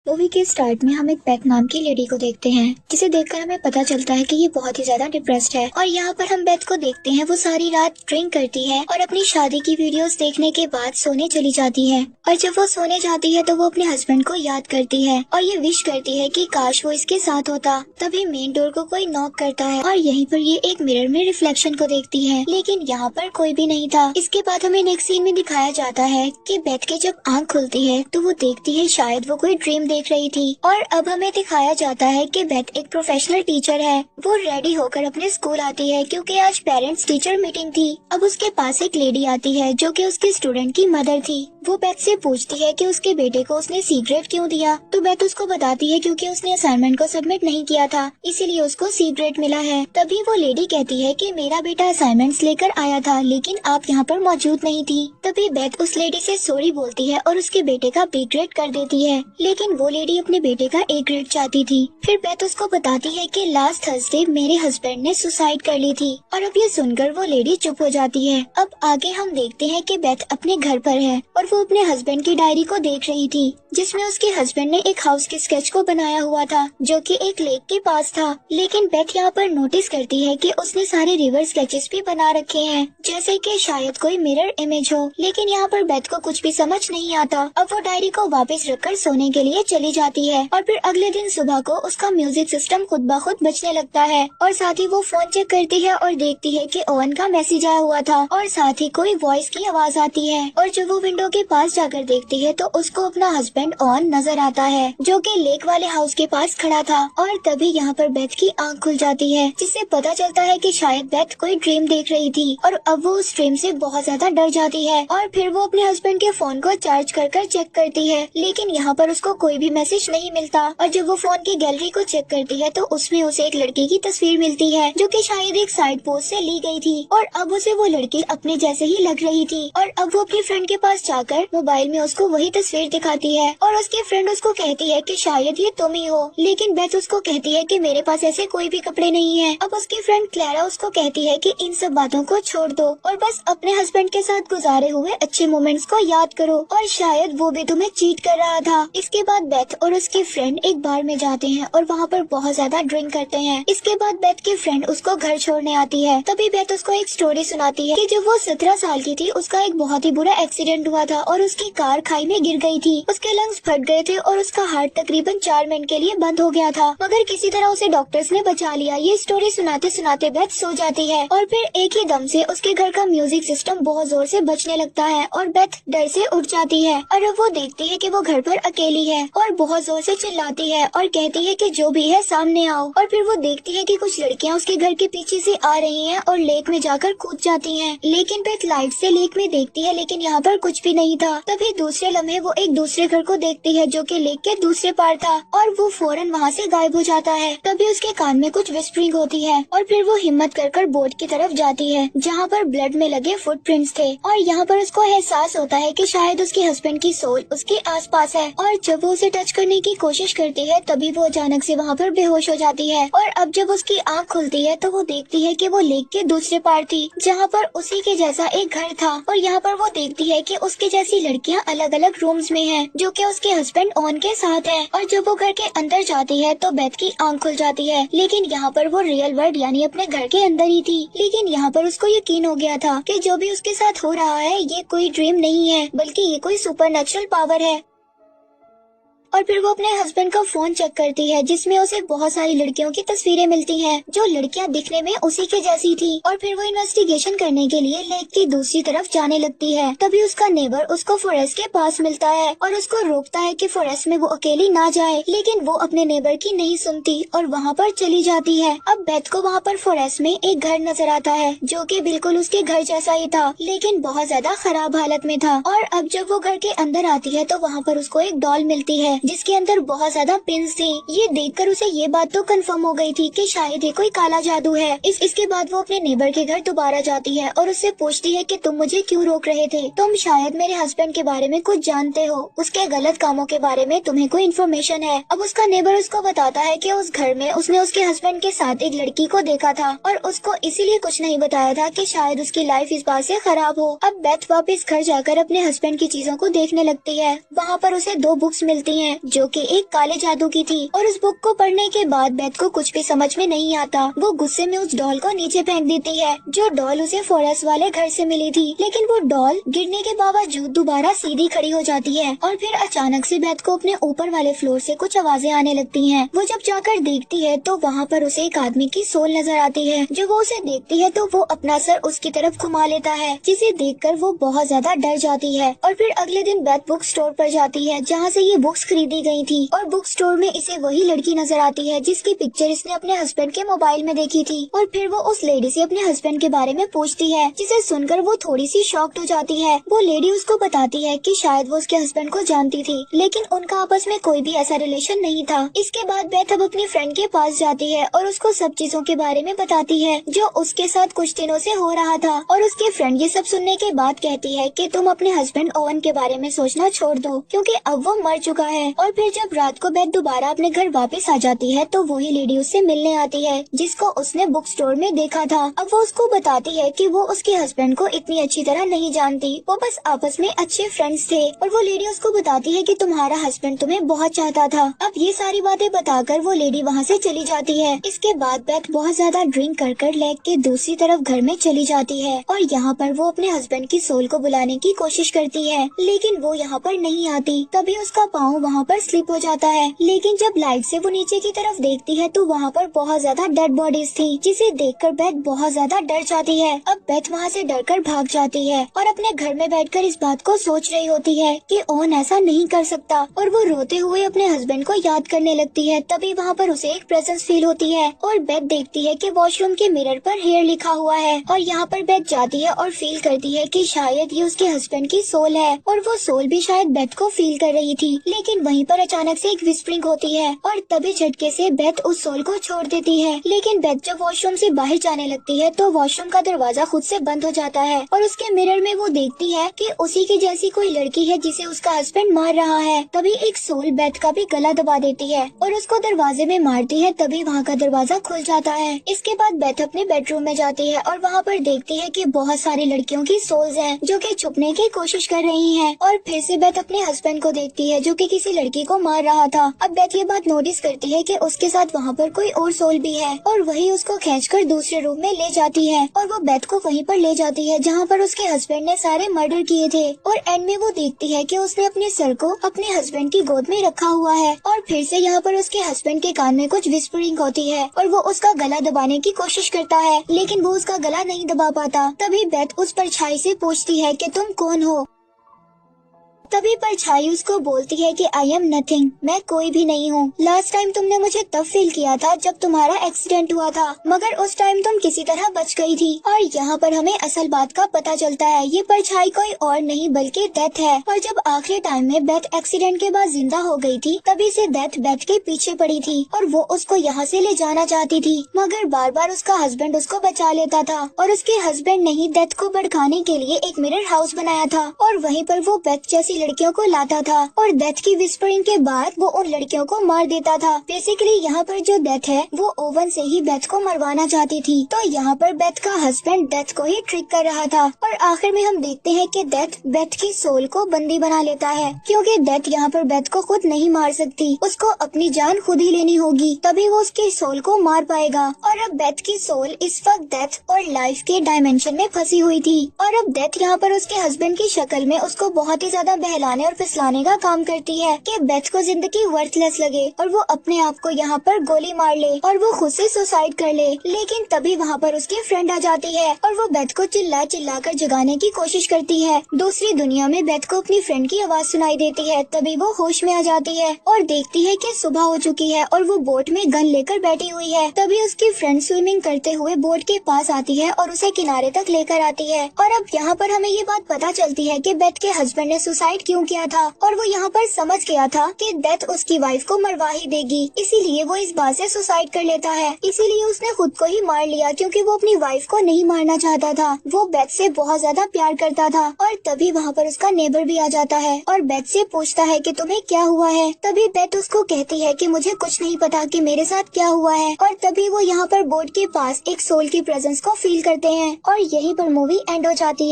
Movie के start में हम एक बेथ नाम की लेडी को देखते हैं, जिसे देखकर हमें पता चलता है कि ये बहुत ही ज्यादा डिप्रेस्ड है। और यहाँ पर हम बेथ को देखते हैं, वो सारी रात ड्रिंक करती है और अपनी शादी की वीडियोस देखने के बाद सोने चली जाती है। और जब वो सोने जाती है तो वो अपने हस्बैंड को याद करती है और ये विश करती है कि काश वो इसके साथ होता। तभी मेन डोर को कोई नॉक करता है और यहीं पर ये एक मिरर में रिफ्लेक्शन को देखती है, लेकिन यहाँ पर कोई भी नहीं था। इसके बाद हमें नेक्स्ट सीन में दिखाया जाता है कि बेथ की जब आँख खुलती है तो वो देखती है शायद वो कोई ड्रीम देख रही थी। और अब हमें दिखाया जाता है कि बेथ एक प्रोफेशनल टीचर है। वो रेडी होकर अपने स्कूल आती है क्योंकि आज पेरेंट्स टीचर मीटिंग थी। अब उसके पास एक लेडी आती है जो कि उसके स्टूडेंट की मदर थी। वो बेथ से पूछती है कि उसके बेटे को उसने सीक्रेट क्यों दिया, तो बेथ उसको बताती है क्योंकि उसने असाइनमेंट को सबमिट नहीं किया था, इसीलिए उसको सीक्रेट मिला है। तभी वो लेडी कहती है कि मेरा बेटा असाइनमेंट्स लेकर आया था लेकिन आप यहाँ पर मौजूद नहीं थी। तभी बेथ उस लेडी से सॉरी बोलती है और उसके बेटे का बी ग्रेड कर देती है, लेकिन वो लेडी अपने बेटे का ए ग्रेड चाहती थी। फिर बेथ उसको बताती है कि लास्ट थर्सडे मेरे हस्बैंड ने सुसाइड कर ली थी। और अब ये सुनकर वो लेडी चुप हो जाती है। अब आगे हम देखते हैं कि बेथ अपने घर पर है और वो अपने हस्बैंड की डायरी को देख रही थी, जिसमें उसके हस्बैंड ने एक हाउस के स्केच को बनाया हुआ था जो कि एक लेक के पास था। लेकिन बेथ यहाँ पर नोटिस करती है कि उसने सारे रिवर स्केचेस भी बना रखे हैं, जैसे कि शायद कोई मिरर इमेज हो। लेकिन यहाँ पर बेथ को कुछ भी समझ नहीं आता। अब वो डायरी को वापस रखकर सोने के लिए चली जाती है और फिर अगले दिन सुबह को उसका म्यूजिक सिस्टम खुद ब खुद बजने लगता है। और साथ ही वो फोन चेक करती है और देखती है कि ओवन का मैसेज आया हुआ था और साथ ही कोई वॉइस की आवाज आती है। और जब वो विंडो के पास जाकर देखती है तो उसको अपना हस्बैंड ओवन नजर आता है जो कि लेक वाले हाउस के पास खड़ा था। और तभी यहाँ पर बेथ की आंख खुल जाती है, जिससे पता चलता है कि शायद बेथ कोई ड्रीम देख रही थी और अब वो उस ड्रीम से बहुत ज्यादा डर जाती है। और फिर वो अपने हस्बैंड के फोन को चार्ज कर चेक करती है, लेकिन यहाँ पर उसको कोई भी मैसेज नहीं मिलता। और जब वो फोन की गैलरी को चेक करती है तो उसमें उसे एक लड़की की तस्वीर मिलती है जो कि शायद एक साइड पोस्ट से ली गई थी। और अब उसे वो लड़की अपने जैसे ही लग रही थी। और अब वो अपनी फ्रेंड के पास जाकर मोबाइल में उसको वही तस्वीर दिखाती है और उसकी फ्रेंड उसको कहती है कि शायद ये तुम ही हो। लेकिन बेथ उसको कहती है कि मेरे पास ऐसे कोई भी कपड़े नहीं है। अब उसकी फ्रेंड क्लैरा उसको कहती है कि इन सब बातों को छोड़ दो और बस अपने हस्बैंड के साथ गुजारे हुए अच्छे मोमेंट्स को याद करो और शायद वो भी तुम्हें चीट कर रहा था। इसके बाद बेथ और उसकी फ्रेंड एक बार में जाते हैं और वहाँ पर बहुत ज्यादा ड्रिंक करते हैं। इसके बाद बेथ की फ्रेंड उसको घर छोड़ने आती है। तभी बेथ उसको एक स्टोरी सुनाती है कि जब वो 17 साल की थी उसका एक बहुत ही बुरा एक्सीडेंट हुआ था और उसकी कार खाई में गिर गई थी। उसके लंग्स फट गए थे और उसका हार्ट तकरीबन 4 मिनट के लिए बंद हो गया था, मगर किसी तरह उसे डॉक्टर्स ने बचा लिया। ये स्टोरी सुनाते सुनाते बेथ सो जाती है और फिर एक ही दम से उसके घर का म्यूजिक सिस्टम बहुत जोर से बजने लगता है और बेथ डर से उठ जाती है। और अब वो देखती है कि वो घर पर अकेली है और बहुत जोर से चिल्लाती है और कहती है कि जो भी है सामने आओ। और फिर वो देखती है कि कुछ लड़कियां उसके घर के पीछे से आ रही हैं और लेक में जाकर कूद जाती हैं। लेकिन बेथ लाइट से लेक में देखती है, लेकिन यहाँ पर कुछ भी नहीं था। तभी दूसरे लम्हे वो एक दूसरे घर को देखती है जो कि लेक के दूसरे पार था और वो फौरन वहाँ से गायब हो जाता है। तभी उसके कान में कुछ विस्परिंग होती है और फिर वो हिम्मत कर बोट की तरफ जाती है जहाँ पर ब्लड में लगे फुटप्रिंट्स थे। और यहाँ पर उसको एहसास होता है कि शायद उसके हस्बैंड की सोल उसके आसपास है। और जब वो उसे टच करने की कोशिश करती है तभी वो अचानक से वहाँ पर बेहोश हो जाती है। और अब जब उसकी आँख खुलती है तो वो देखती है कि वो लेक के दूसरे पार थी जहाँ पर उसी के जैसा एक घर था। और यहाँ पर वो देखती है कि उसके जैसी लड़कियाँ अलग अलग रूम्स में हैं जो कि उसके हस्बैंड ओन के साथ हैं। और जब वो घर के अंदर जाती है तो बेथ की आँख खुल जाती है, लेकिन यहाँ पर वो रियल वर्ल्ड यानी अपने घर के अंदर ही थी। लेकिन यहाँ पर उसको यकीन हो गया था कि जो भी उसके साथ हो रहा है ये कोई ड्रीम नहीं है बल्कि ये कोई सुपरनेचुरल पावर है। और फिर वो अपने हस्बैंड का फोन चेक करती है जिसमें उसे बहुत सारी लड़कियों की तस्वीरें मिलती हैं जो लड़कियां दिखने में उसी के जैसी थी। और फिर वो इन्वेस्टिगेशन करने के लिए लेक की दूसरी तरफ जाने लगती है। तभी उसका नेबर उसको फॉरेस्ट के पास मिलता है और उसको रोकता है कि फॉरेस्ट में वो अकेली ना जाए, लेकिन वो अपने नेबर की नहीं सुनती और वहाँ पर चली जाती है। अब बेथ को वहाँ पर फॉरेस्ट में एक घर नजर आता है जो कि बिल्कुल उसके घर जैसा ही था, लेकिन बहुत ज्यादा खराब हालत में था। और अब जब वो घर के अंदर आती है तो वहाँ पर उसको एक डॉल मिलती है जिसके अंदर बहुत ज्यादा पिंस थी। ये देखकर उसे ये बात तो कंफर्म हो गई थी कि शायद ये कोई काला जादू है। इसके बाद वो अपने नेबर के घर दोबारा जाती है और उससे पूछती है कि तुम मुझे क्यों रोक रहे थे, तुम शायद मेरे हस्बैंड के बारे में कुछ जानते हो, उसके गलत कामों के बारे में तुम्हें कोई इन्फॉर्मेशन है। अब उसका नेबर उसको बताता है कि उस घर में उसने उसके हस्बैंड के साथ एक लड़की को देखा था और उसको इसीलिए कुछ नहीं बताया था कि शायद उसकी लाइफ इस बात से खराब हो। अब बेथ वापस घर जाकर अपने हस्बैंड की चीजों को देखने लगती है। वहाँ पर उसे 2 बुक्स मिलती हैं हैं जो कि एक काले जादू की थी। और उस बुक को पढ़ने के बाद बेथ को कुछ भी समझ में नहीं आता। वो गुस्से में उस डॉल को नीचे फेंक देती है जो डॉल उसे फॉरेस्ट वाले घर से मिली थी। लेकिन वो डॉल गिरने के बावजूद दोबारा सीधी खड़ी हो जाती है और फिर अचानक से बेथ को अपने ऊपर वाले फ्लोर से कुछ आवाजें आने लगती हैं। वो जब जाकर देखती है तो वहाँ पर उसे एक आदमी की सोल नजर आती है। जब वो उसे देखती है तो वो अपना सर उसकी तरफ घुमा लेता है, जिसे देखकर वो बहुत ज्यादा डर जाती है। और फिर अगले दिन बेथ बुक स्टोर पर जाती है जहाँ से ये बुक्स खरीदी गई थी। और बुक स्टोर में इसे वही लड़की नजर आती है जिसकी पिक्चर इसने अपने हस्बैंड के मोबाइल में देखी थी। और फिर वो उस लेडी से अपने हस्बैंड के बारे में पूछती है, जिसे सुनकर वो थोड़ी सी शॉक्ड हो जाती है। वो लेडी उसको बताती है कि शायद वो उसके हस्बैंड को जानती थी, लेकिन उनका आपस में कोई भी ऐसा रिलेशन नहीं था। इसके बाद बेथ अब अपनी फ्रेंड के पास जाती है और उसको सब चीजों के बारे में बताती है जो उसके साथ कुछ दिनों से हो रहा था। और उसके फ्रेंड ये सब सुनने के बाद कहती है कि तुम अपने हस्बैंड ओवन के बारे में सोचना छोड़ दो, क्योंकि अब वो मर चुका है। और फिर जब रात को बेथ दोबारा अपने घर वापस आ जाती है तो वही लेडी उससे मिलने आती है जिसको उसने बुक स्टोर में देखा था। अब वो उसको बताती है कि वो उसके हस्बैंड को इतनी अच्छी तरह नहीं जानती, वो बस आपस में अच्छे फ्रेंड्स थे। और वो लेडी उसको बताती है कि तुम्हारा हस्बैंड तुम्हें बहुत चाहता था। अब ये सारी बातें बताकर वो लेडी वहाँ से चली जाती है। इसके बाद बेथ बहुत ज्यादा ड्रिंक कर लेक के दूसरी तरफ घर में चली जाती है और यहाँ पर वो अपने हस्बैंड की सोल को बुलाने की कोशिश करती है, लेकिन वो यहाँ पर नहीं आती। तभी उसका पाँव वहाँ पर स्लिप हो जाता है। लेकिन जब लाइट से वो नीचे की तरफ देखती है तो वहाँ पर बहुत ज्यादा डेड बॉडीज थी, जिसे देखकर बेथ बहुत ज्यादा डर जाती है। अब बेथ वहाँ से डरकर भाग जाती है और अपने घर में बैठकर इस बात को सोच रही होती है कि ओवन ऐसा नहीं कर सकता। और वो रोते हुए अपने हस्बैंड को याद करने लगती है। तभी वहाँ पर उसे एक प्रेजेंस फील होती है और बेथ देखती है कि वॉशरूम के मिरर पर हेयर लिखा हुआ है। और यहाँ पर बेथ जाती है और फील करती है कि शायद ये उसके हस्बैंड की सोल है और वो सोल भी शायद बेथ को फील कर रही थी। लेकिन वहीं पर अचानक से एक विस्परिंग होती है और तभी झटके से बेथ उस सोल को छोड़ देती है। लेकिन बेथ जब वॉशरूम से बाहर जाने लगती है तो वॉशरूम का दरवाजा खुद से बंद हो जाता है और उसके मिरर में वो देखती है कि उसी की जैसी कोई लड़की है जिसे उसका हस्बैंड मार रहा है। तभी एक सोल बेथ का भी गला दबा देती है और उसको दरवाजे में मारती है। तभी वहाँ का दरवाजा खुल जाता है। इसके बाद बेथ अपने बेडरूम में जाती है और वहाँ पर देखती है कि बहुत सारी लड़कियों की सोल्स हैं जो कि छुपने की कोशिश कर रही हैं। और फिर से बेथ अपने हस्बैंड को देखती है जो कि किसी लड़की को मार रहा था। अब बेथ ये बात नोटिस करती है कि उसके साथ वहाँ पर कोई और सोल भी है और वही उसको खींचकर दूसरे रूम में ले जाती है और वो बेथ को वहीं पर ले जाती है जहाँ पर उसके हस्बैंड ने सारे मर्डर किए थे। और एंड में वो देखती है कि उसने अपने सर को अपने हस्बैंड की गोद में रखा हुआ है। और फिर से यहाँ पर उसके हस्बैंड के कान में कुछ विस्परिंग होती है और वो उसका गला दबाने की कोशिश करता है, लेकिन वो उसका गला नहीं दबा पाता। तभी बेथ उस परछाई से पूछती है कि तुम कौन हो। तभी परछाई उसको बोलती है कि आई एम नथिंग, मैं कोई भी नहीं हूँ। लास्ट टाइम तुमने मुझे तब फील किया था जब तुम्हारा एक्सीडेंट हुआ था, मगर उस टाइम तुम किसी तरह बच गई थी। और यहाँ पर हमें असल बात का पता चलता है, ये परछाई कोई और नहीं बल्कि डेथ है। और जब आखिरी टाइम में बेथ एक्सीडेंट के बाद जिंदा हो गई थी तभी से डेथ बेथ के पीछे पड़ी थी और वो उसको यहाँ से ले जाना चाहती थी, मगर बार बार उसका हस्बैंड उसको बचा लेता था। और उसके हस्बैंड ने ही डेथ को भड़काने के लिए एक मिरर हाउस बनाया था और वहीं पर वो बेथ जैसी लड़कियों को लाता था और डेथ की विस्परिंग के बाद वो उन लड़कियों को मार देता था। बेसिकली यहाँ पर जो डेथ है वो ओवन से ही बेथ को मरवाना चाहती थी। तो यहाँ पर बेथ का हस्बैंड डेथ को ही ट्रिक कर रहा था और आखिर में हम देखते हैं कि डेथ बेथ की सोल को बंदी बना लेता है, क्योंकि डेथ यहाँ पर बेथ को खुद नहीं मार सकती, उसको अपनी जान खुद ही लेनी होगी, तभी वो उसकी सोल को मार पाएगा। और अब बेथ की सोल इस वक्त डेथ और लाइफ के डायमेंशन में फंसी हुई थी और अब डेथ यहाँ पर उसके हस्बैंड की शक्ल में उसको बहुत ही ज्यादा बहलाने और फिसलाने का काम करती है कि बेथ को जिंदगी वर्थलेस लगे और वो अपने आप को यहाँ पर गोली मार ले और वो खुद से सुसाइड कर ले। लेकिन तभी वहाँ पर उसकी फ्रेंड आ जाती है और वो बेथ को चिल्ला चिल्ला कर जगाने की कोशिश करती है। दूसरी दुनिया में बेथ को अपनी फ्रेंड की आवाज सुनाई देती है। तभी वो होश में आ जाती है और देखती है कि सुबह हो चुकी है और वो बोट में गन लेकर बैठी हुई है। तभी उसकी फ्रेंड स्विमिंग करते हुए बोट के पास आती है और उसे किनारे तक लेकर आती है। और अब यहाँ पर हमें ये बात पता चलती है कि बेथ के हस्बैंड ने सुसाइड क्यों किया था और वो यहाँ पर समझ गया था कि डेथ उसकी वाइफ को मरवा ही देगी, इसीलिए वो इस बात से सुसाइड कर लेता है। इसीलिए उसने खुद को ही मार लिया क्योंकि वो अपनी वाइफ को नहीं मारना चाहता था। वो बेथ से बहुत ज्यादा प्यार करता था। और तभी वहाँ पर उसका नेबर भी आ जाता है और बेथ से पूछता है कि तुम्हें क्या हुआ है। तभी बेथ उसको कहती है कि मुझे कुछ नहीं पता कि मेरे साथ क्या हुआ है। और तभी वो यहाँ पर बोट के पास एक सोल की प्रेजेंस को फील करते हैं और यहीं पर मूवी एंड हो जाती है।